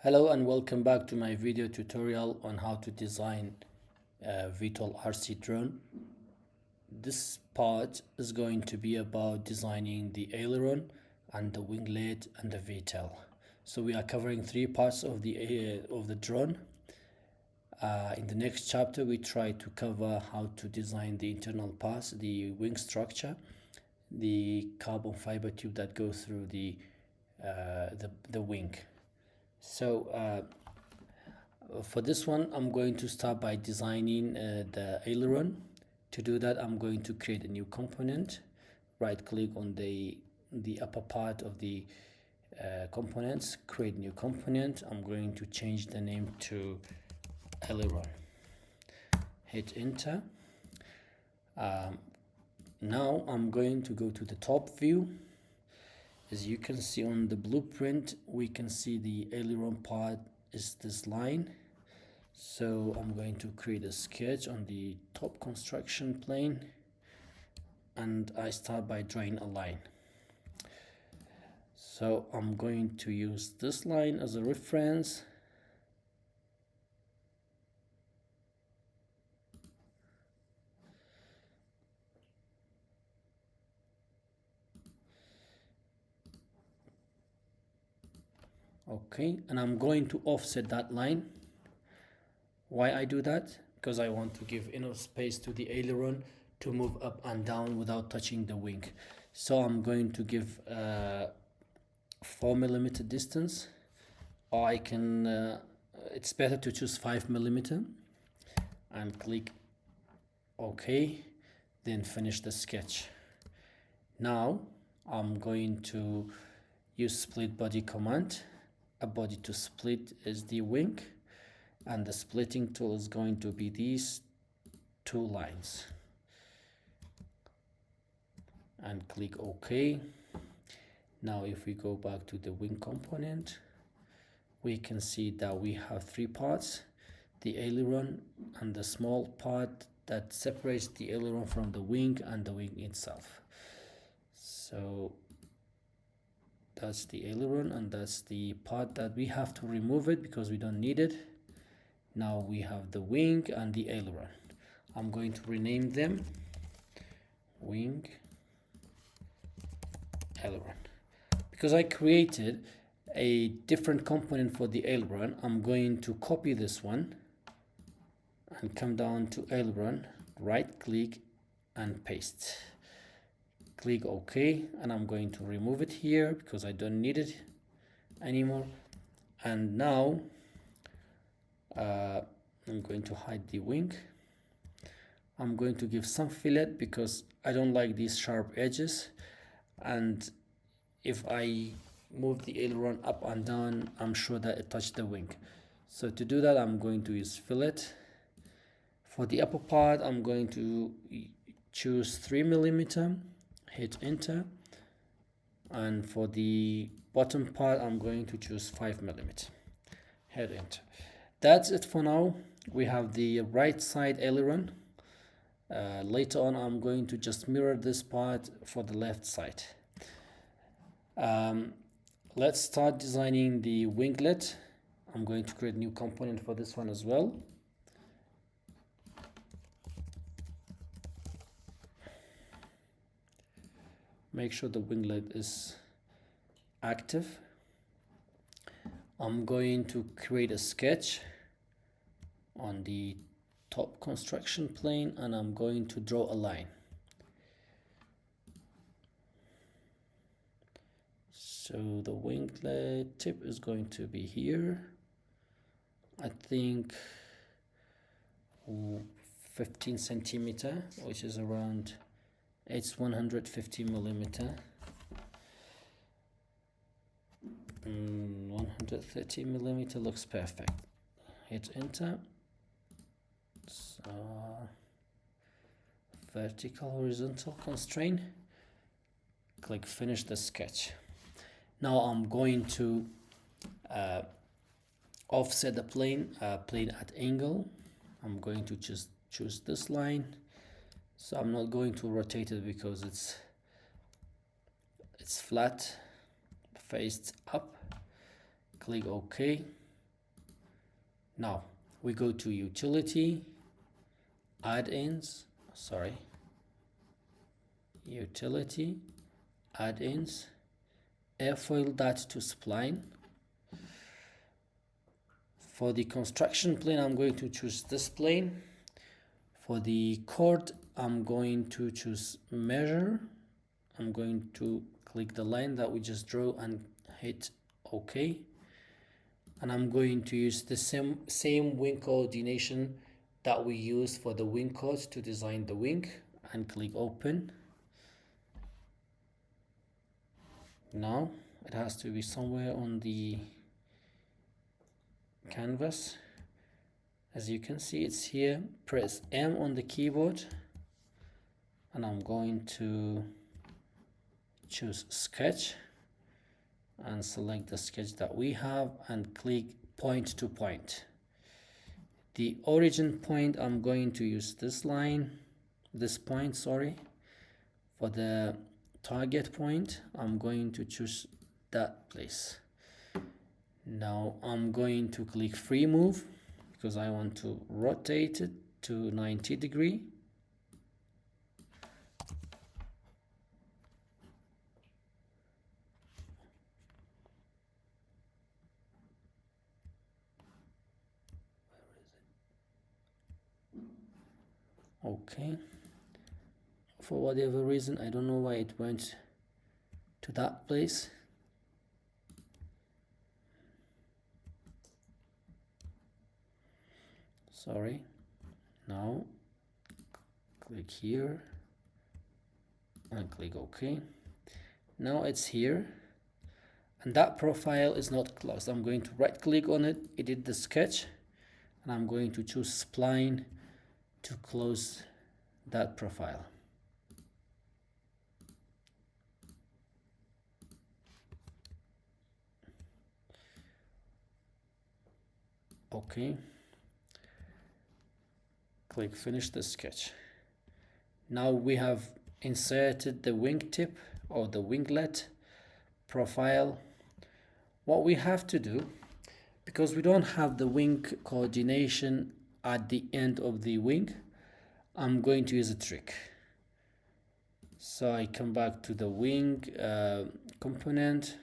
Hello and welcome back to my video tutorial on how to design a Vtol RC drone. This part is going to be about designing the aileron and the winglet and the Vtol. So we are covering three parts of the drone. In the next chapter we try to cover how to design the internal parts, the wing structure, the carbon fiber tube that goes through the wing. So for this one, I'm going to start by designing the aileron. To do that, I'm going to create a new component. Right click on the upper part of the components, create new component. I'm going to change the name to aileron. Hit enter. Now I'm going to go to the top view. As you can see on the blueprint, we can see the aileron part is this line. So I'm going to create a sketch on the top construction plane, and I start by drawing a line. So I'm going to use this line as a reference. Okay, and I'm going to offset that line. Why I do that? Because I want to give enough space to the aileron to move up and down without touching the wing. So I'm going to give 4mm distance, or I can it's better to choose 5mm, and click OK, then finish the sketch. Now I'm going to use split body command. A body to split is the wing, and the splitting tool is going to be these two lines, and click OK. Now if we go back to the wing component, we can see that we have three parts: the aileron and the small part that separates the aileron from the wing and the wing itself. So that's the aileron, and that's the part that we have to remove it because we don't need it. Now we have the wing and the aileron. I'm going to rename them wing, aileron. Because I created a different component for the aileron, I'm going to copy this one and come down to aileron, right click and paste. Click OK, and I'm going to remove it here because I don't need it anymore. And now I'm going to hide the wing. I'm going to give some fillet because I don't like these sharp edges, and if I move the aileron up and down, I'm sure that it touched the wing. So to do that, I'm going to use fillet. For the upper part, I'm going to choose 3mm, hit enter, and for the bottom part I'm going to choose 5mm, hit enter. That's it for now. We have the right side aileron. Later on I'm going to just mirror this part for the left side. Let's start designing the winglet. I'm going to create a new component for this one as well. Make sure the winglet is active. I'm going to create a sketch on the top construction plane, and I'm going to draw a line. So the winglet tip is going to be here. I think 15 centimeter, which is around, it's 150mm. 130mm looks perfect. Hit enter. So vertical, horizontal constraint. Click finish the sketch. Now I'm going to offset the plane at angle. I'm going to just choose this line. So I'm not going to rotate it because it's flat, faced up. Click OK. Now we go to utility, add-ins, utility, add-ins, airfoil that to spline. For the construction plane, I'm going to choose this plane. For the chord, I'm going to choose measure. I'm going to click the line that we just drew and hit OK. And I'm going to use the same wing coordination that we used for the wing chords to design the wing, and click open. Now it has to be somewhere on the canvas. As you can see, it's here. Press M on the keyboard and I'm going to choose sketch and select the sketch that we have and click point to point. The origin point, I'm going to use this point. For the target point, I'm going to choose that place. Now I'm going to click free move because I want to rotate it to 90 degrees. Okay, for whatever reason, I don't know why it went to that place. Sorry. Now click here and click OK. Now it's here and that profile is not closed. I'm going to right click on it, edit the sketch, and I'm going to choose spline to close that profile. Okay. Click finish the sketch. Now we have inserted the wingtip or the winglet profile. What we have to do, because we don't have the wing coordination at the end of the wing, I'm going to use a trick. So I come back to the wing component,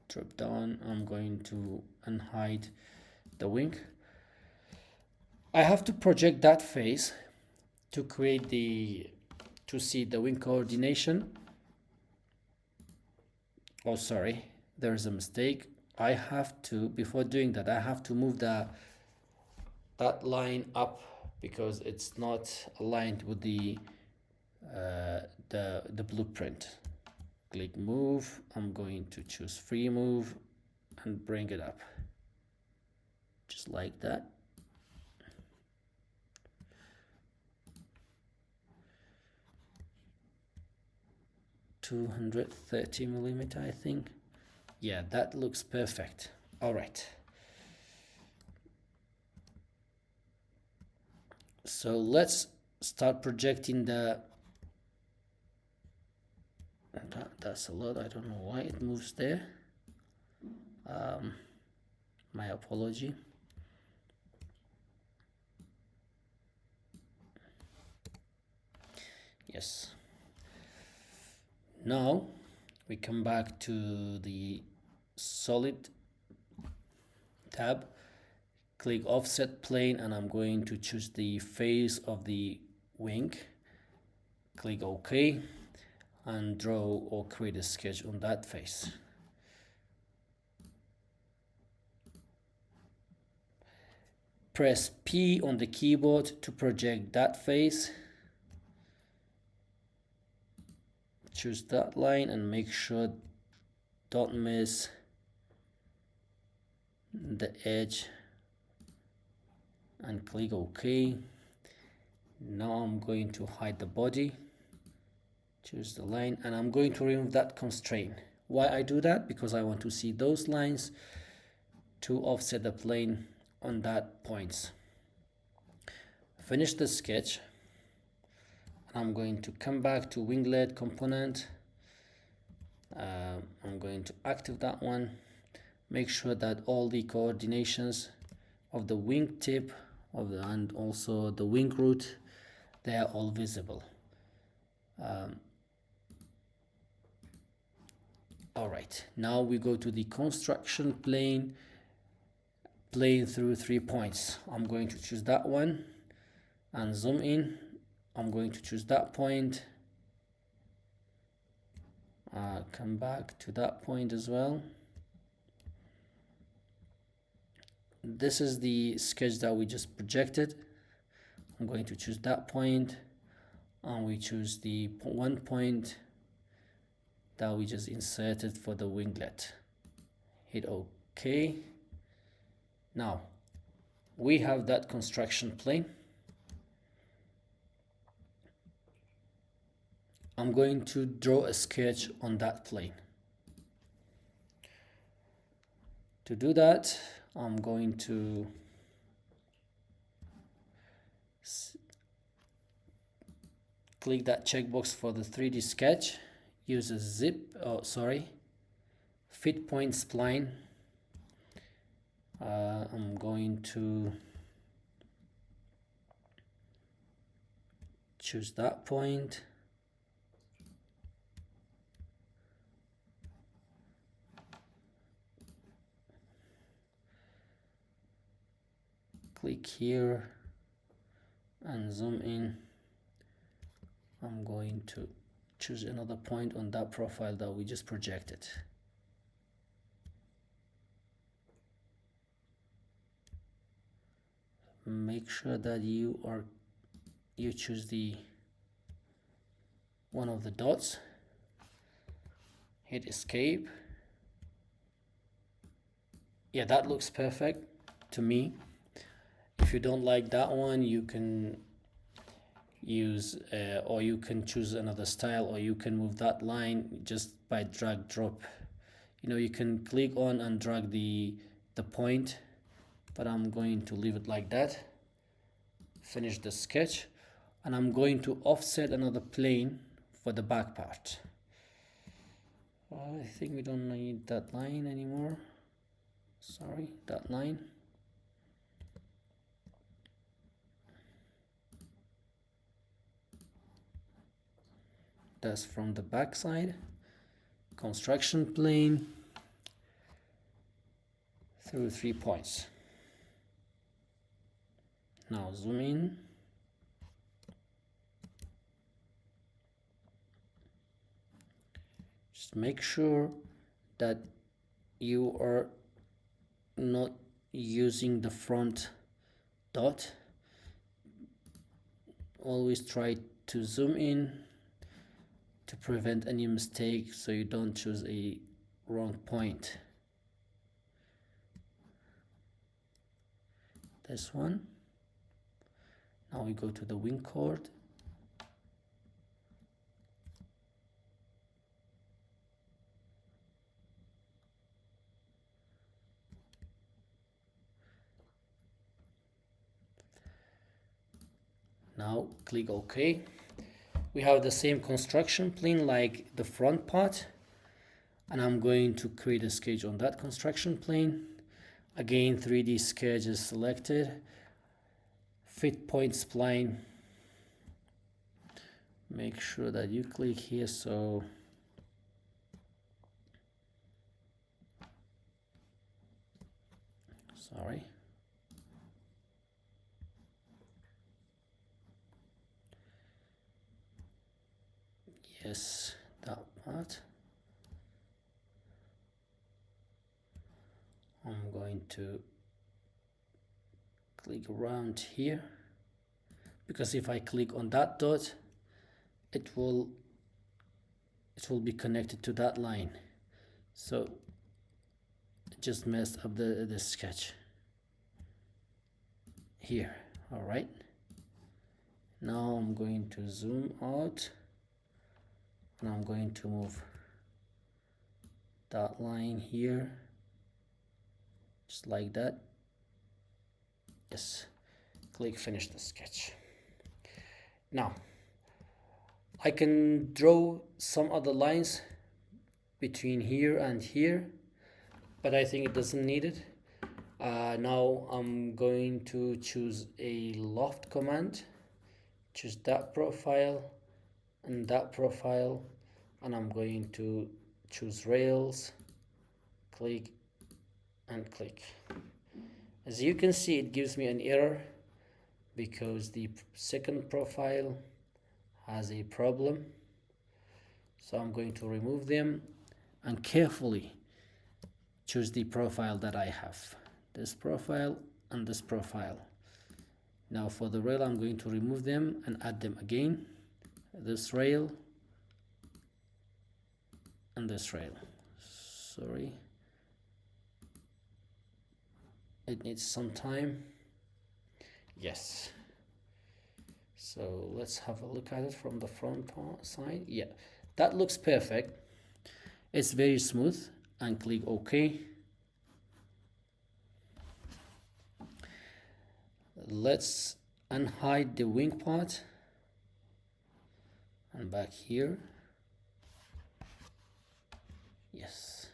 drop down, I'm going to unhide the wing. I have to project that face to create to see the wing coordination. Oh, sorry, there's a mistake. I have to, before doing that, I have to move that line up because it's not aligned with the blueprint. Click move. I'm going to choose free move and bring it up, just like that. $230mm, I think. Yeah, that looks perfect. All right. So let's start projecting that's a lot. I don't know why it moves there. My apology. Yes. Now we come back to the solid tab, click offset plane, and I'm going to choose the face of the wing. Click OK and draw or create a sketch on that face. Press P on the keyboard to project that face. Choose that line and make sure don't miss the edge and click OK. Now I'm going to hide the body, choose the line, and I'm going to remove that constraint. Why I do that? Because I want to see those lines to offset the plane on that points. Finish the sketch. I'm going to come back to winglet component. I'm going to activate that one. Make sure that all the coordinations of the wingtip and also the wing root, they are all visible. All right, now we go to the construction plane through 3 points. I'm going to choose that one and zoom in. I'm going to choose that point, come back to that point as well. This is the sketch that we just projected. I'm going to choose that point, and we choose the 1 point that we just inserted for the winglet. Hit OK. Now we have that construction plane. I'm going to draw a sketch on that plane. To do that, I'm going to click that checkbox for the 3D sketch, use a fit point spline. I'm going to choose that point. Click here and zoom in. I'm going to choose another point on that profile that we just projected. Make sure that you choose the one of the dots. Hit escape. Yeah, that looks perfect to me. If you don't like that one, you can use or you can choose another style, or you can move that line just by drag drop. You can click on and drag the point, but I'm going to leave it like that. Finish the sketch, and I'm going to offset another plane for the back part. I think we don't need that line anymore. Sorry, that line. That's from the back side. Construction plane through 3 points. Now zoom in. Just make sure that you are not using the front dot. Always try to zoom in to prevent any mistake, so you don't choose a wrong point. This one. Now we go to the wing chord. Now click OK. We have the same construction plane like the front part, and I'm going to create a sketch on that construction plane. Again, 3D sketch is selected. Fit point spline. Make sure that you click here so sorry. Yes, that part. I'm going to click around here, because if I click on that dot, it will be connected to that line, so it just messed up the sketch here. All right, now I'm going to zoom out, and I'm going to move that line here just like that. Yes, click finish the sketch. Now I can draw some other lines between here and here, but I think it doesn't need it. Now I'm going to choose a loft command, choose that profile and that profile, and I'm going to choose rails, click and click. As you can see, it gives me an error because the second profile has a problem. So I'm going to remove them and carefully choose the profile that I have, this profile and this profile. Now for the rail, I'm going to remove them and add them again, this rail and this rail. Sorry, it needs some time. Yes, so let's have a look at it from the front side. Yeah, that looks perfect. It's very smooth, and click OK. Let's unhide the wing part and back here. Yes.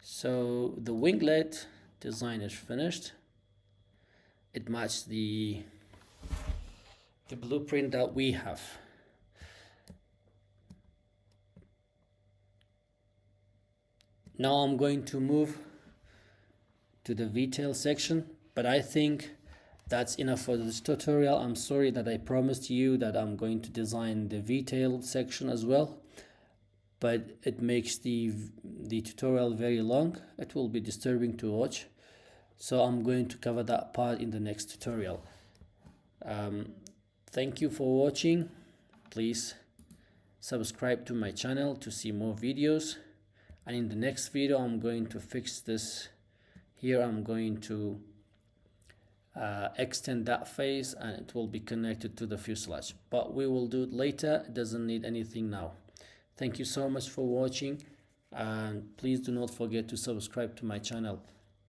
So the winglet design is finished. It matched the blueprint that we have. Now I'm going to move to the Vtol section, but I think that's enough for this tutorial. I'm sorry that I promised you that I'm going to design the Vtol section as well, but it makes the tutorial very long. It will be disturbing to watch, so I'm going to cover that part in the next tutorial. Thank you for watching. Please subscribe to my channel to see more videos, and in the next video I'm going to fix this. Here I'm going to extend that face and it will be connected to the fuselage, but we will do it later. It doesn't need anything now. Thank you so much for watching, and please do not forget to subscribe to my channel.